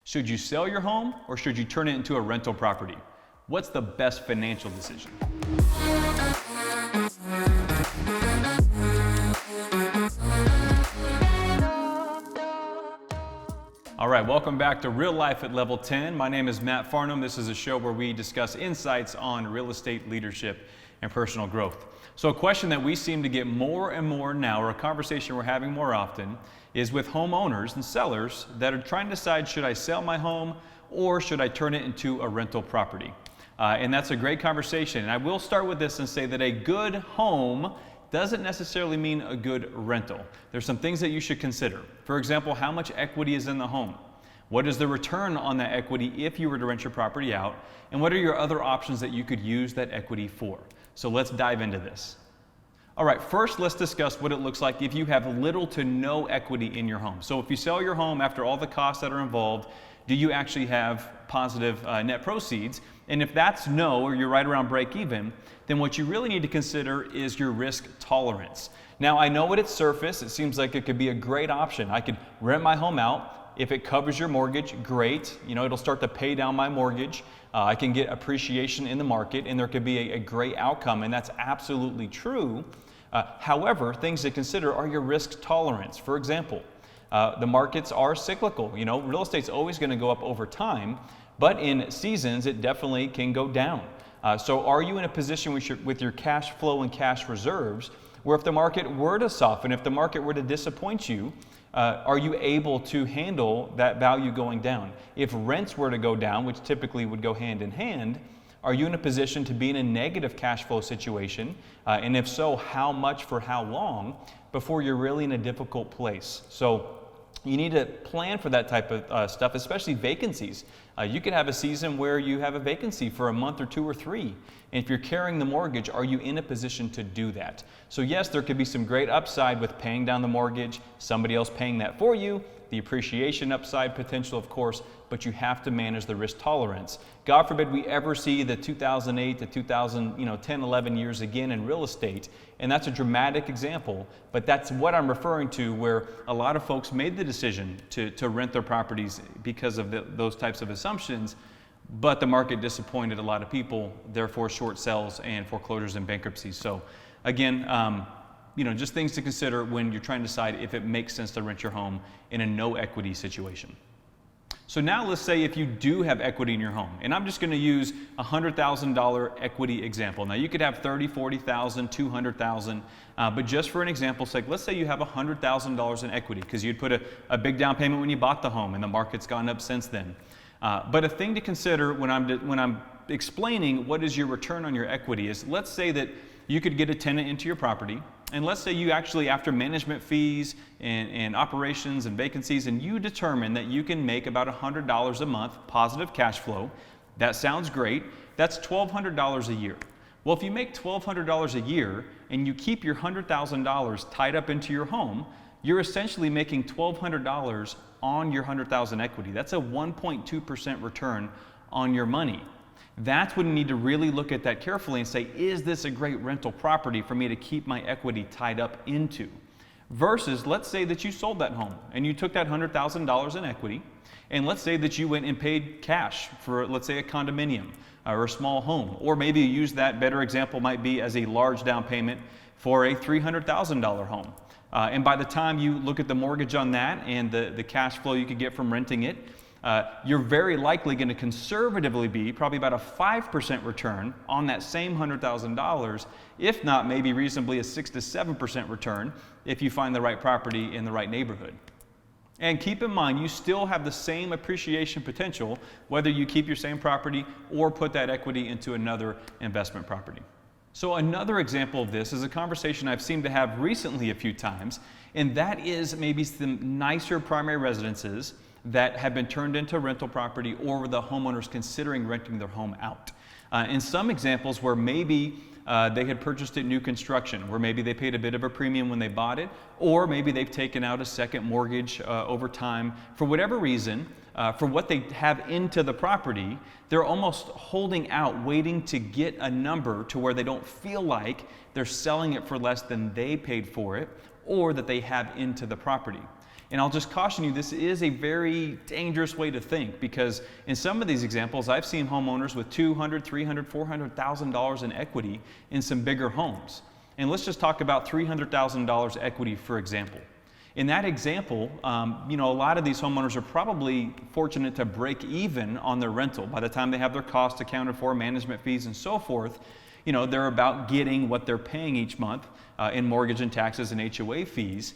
Should you sell your home or should you turn it into a rental property? What's the best financial decision? All right, welcome back to Real Life at Level 10. My name is Matt Farnham. This is a show where we discuss insights on real estate leadership and personal growth. So a question that we seem to get more and more now, or a conversation we're having more often, is with homeowners and sellers that are trying to decide, should I sell my home or should I turn it into a rental property? And that's a great conversation. And I will start with this and say that a good home doesn't necessarily mean a good rental. There's some things that you should consider. For example, how much equity is in the home? What is the return on that equity if you were to rent your property out? And what are your other options that you could use that equity for? So let's dive into this. All right, first let's discuss what it looks like if you have little to no equity in your home. So if you sell your home after all the costs that are involved, do you actually have positive net proceeds? And if that's no, or you're right around break even, then what you really need to consider is your risk tolerance. Now, I know at its surface, it seems like it could be a great option. I could rent my home out. If it covers your mortgage, great. You know, it'll start to pay down my mortgage. I can get appreciation in the market, and there could be a great outcome, and that's absolutely true. However, things to consider are your risk tolerance. For example, the markets are cyclical. You know, real estate's always going to go up over time, but in seasons, it definitely can go down. So are you in a position with your cash flow and cash reserves where if the market were to soften, if the market were to disappoint you, are you able to handle that value going down? If rents were to go down, which typically would go hand in hand, are you in a position to be in a negative cash flow situation? And if so, how much for how long before you're really in a difficult place? So you need to plan for that type of stuff, especially vacancies. You could have a season where you have a vacancy for a month or two or three. And if you're carrying the mortgage, are you in a position to do that? So yes, there could be some great upside with paying down the mortgage, somebody else paying that for you, the appreciation upside potential, of course, but you have to manage the risk tolerance. God forbid we ever see the 2008 to 2010, 11 years again in real estate, and that's a dramatic example, but that's what I'm referring to, where a lot of folks made the decision to rent their properties because of those types of assumptions, but the market disappointed a lot of people, therefore short sales and foreclosures and bankruptcies. So again, just things to consider when you're trying to decide if it makes sense to rent your home in a no equity situation. So now let's say if you do have equity in your home, and I'm just going to use a $100,000 equity example. Now you could have $30,000, $40,000, $200,000, but just for an example's sake, let's say you have $100,000 in equity because you'd put a big down payment when you bought the home and the market's gone up since then. But a thing to consider when I'm explaining what is your return on your equity is, let's say that you could get a tenant into your property, and let's say you actually, after management fees and operations and vacancies, and you determine that you can make about $100 a month positive cash flow. That sounds great. That's $1,200 a year. Well, if you make $1,200 a year and you keep your $100,000 tied up into your home, you're essentially making $1,200 on your $100,000 equity. That's a 1.2% return on your money. That's when you need to really look at that carefully and say, is this a great rental property for me to keep my equity tied up into? Versus, let's say that you sold that home and you took that $100,000 in equity, and let's say that you went and paid cash for, let's say, a condominium or a small home, or maybe you use that, better example might be as a large down payment for a $300,000 home. And by the time you look at the mortgage on that and the cash flow you could get from renting it, you're very likely going to conservatively be probably about a 5% return on that same $100,000, if not maybe reasonably a 6 to 7% return if you find the right property in the right neighborhood. And keep in mind, you still have the same appreciation potential whether you keep your same property or put that equity into another investment property. So another example of this is a conversation I've seemed to have recently a few times, and that is maybe some nicer primary residences that have been turned into rental property, or the homeowners considering renting their home out. In some examples where maybe they had purchased it new construction, where maybe they paid a bit of a premium when they bought it, or maybe they've taken out a second mortgage over time. For whatever reason, for what they have into the property, they're almost holding out, waiting to get a number to where they don't feel like they're selling it for less than they paid for it, or that they have into the property. And I'll just caution you, this is a very dangerous way to think, because in some of these examples, I've seen homeowners with $200,000, $300,000, $400,000 in equity in some bigger homes. And let's just talk about $300,000 equity, for example. In that example, a lot of these homeowners are probably fortunate to break even on their rental. By the time they have their costs accounted for, management fees and so forth, they're about getting what they're paying each month in mortgage and taxes and HOA fees.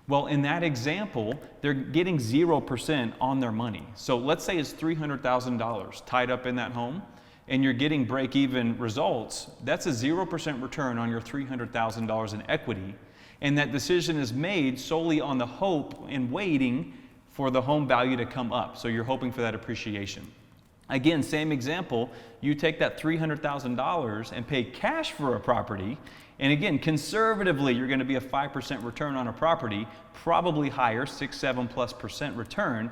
Well, in that example, they're getting 0% on their money. So let's say it's $300,000 tied up in that home, and you're getting break-even results. That's a 0% return on your $300,000 in equity. And that decision is made solely on the hope and waiting for the home value to come up. So you're hoping for that appreciation. Again, same example, you take that $300,000 and pay cash for a property, and again, conservatively, you're going to be a 5% return on a property, probably higher, 6-7+% return,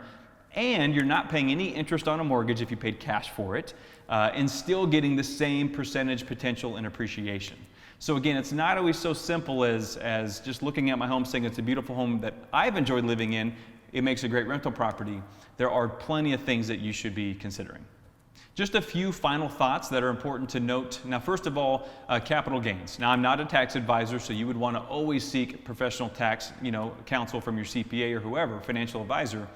and you're not paying any interest on a mortgage if you paid cash for it, and still getting the same percentage potential and appreciation. So again, it's not always so simple as just looking at my home saying it's a beautiful home that I've enjoyed living in, it makes a great rental property. There are plenty of things that you should be considering. Just a few final thoughts that are important to note. Now, first of all, capital gains. Now, I'm not a tax advisor, so you would want to always seek professional tax, counsel from your CPA or whoever, financial advisor.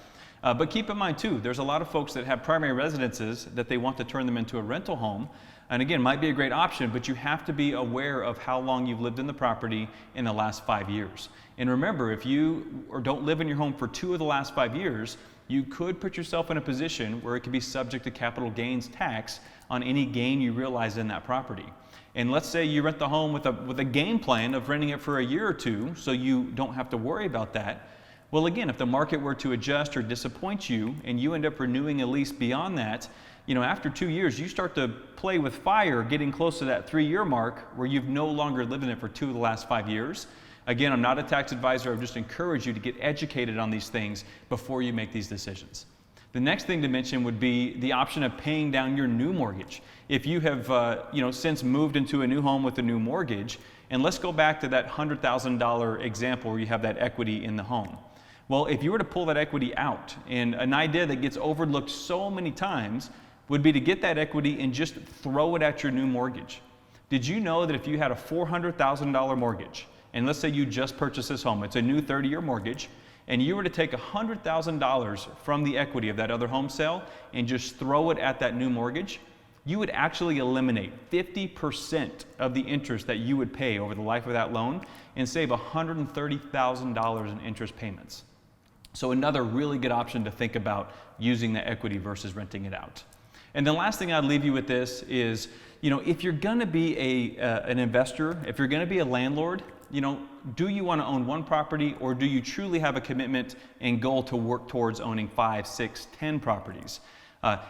But keep in mind too, there's a lot of folks that have primary residences that they want to turn them into a rental home. And again, might be a great option, but you have to be aware of how long you've lived in the property in the last 5 years. And remember, if you don't live in your home for 2 of the last 5 years, you could put yourself in a position where it could be subject to capital gains tax on any gain you realize in that property. And let's say you rent the home with a game plan of renting it for a year or 2, so you don't have to worry about that. Well, again, if the market were to adjust or disappoint you and you end up renewing a lease beyond that, after 2 years, you start to play with fire, getting close to that 3-year mark where you've no longer lived in it for 2 of the last 5 years. Again, I'm not a tax advisor. I just encourage you to get educated on these things before you make these decisions. The next thing to mention would be the option of paying down your new mortgage. If you have, since moved into a new home with a new mortgage, and let's go back to that $100,000 example where you have that equity in the home. Well, if you were to pull that equity out, and an idea that gets overlooked so many times would be to get that equity and just throw it at your new mortgage. Did you know that if you had a $400,000 mortgage, and let's say you just purchased this home, it's a new 30-year mortgage, and you were to take $100,000 from the equity of that other home sale and just throw it at that new mortgage, you would actually eliminate 50% of the interest that you would pay over the life of that loan and save $130,000 in interest payments. So another really good option to think about using the equity versus renting it out. And the last thing I'd leave you with this is, if you're going to be an investor, if you're going to be a landlord, do you want to own one property, or do you truly have a commitment and goal to work towards owning 5, 6, 10 properties?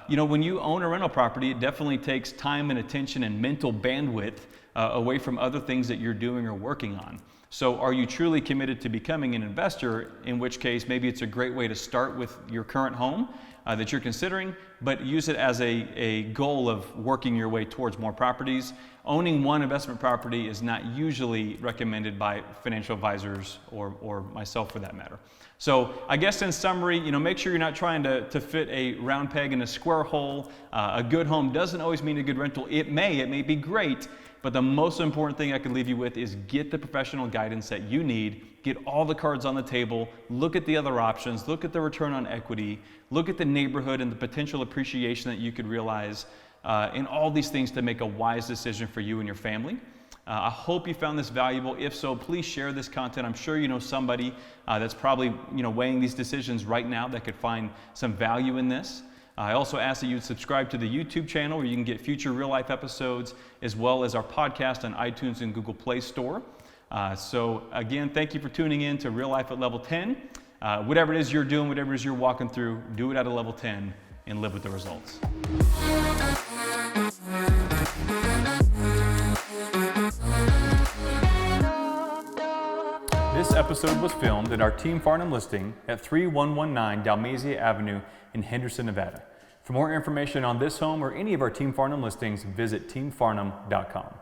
When you own a rental property, it definitely takes time and attention and mental bandwidth away from other things that you're doing or working on. So are you truly committed to becoming an investor, in which case maybe it's a great way to start with your current home that you're considering, but use it as a goal of working your way towards more properties. Owning one investment property is not usually recommended by financial advisors or myself for that matter. So I guess in summary, make sure you're not trying to fit a round peg in a square hole. A good home doesn't always mean a good rental. It may be great, but the most important thing I could leave you with is get the professional guidance that you need, get all the cards on the table, look at the other options, look at the return on equity, look at the neighborhood and the potential appreciation that you could realize, and all these things to make a wise decision for you and your family. I hope you found this valuable. If so, please share this content. I'm sure you know somebody that's probably weighing these decisions right now that could find some value in this. I also ask that you subscribe to the YouTube channel where you can get future real life episodes, as well as our podcast on iTunes and Google Play Store. So again, thank you for tuning in to Real Life at Level 10. Whatever it is you're doing, whatever it is you're walking through, do it at a level 10 and live with the results. This episode was filmed at our Team Farnham listing at 3119 Dalmatia Avenue in Henderson, Nevada. For more information on this home or any of our Team Farnham listings, visit teamfarnham.com.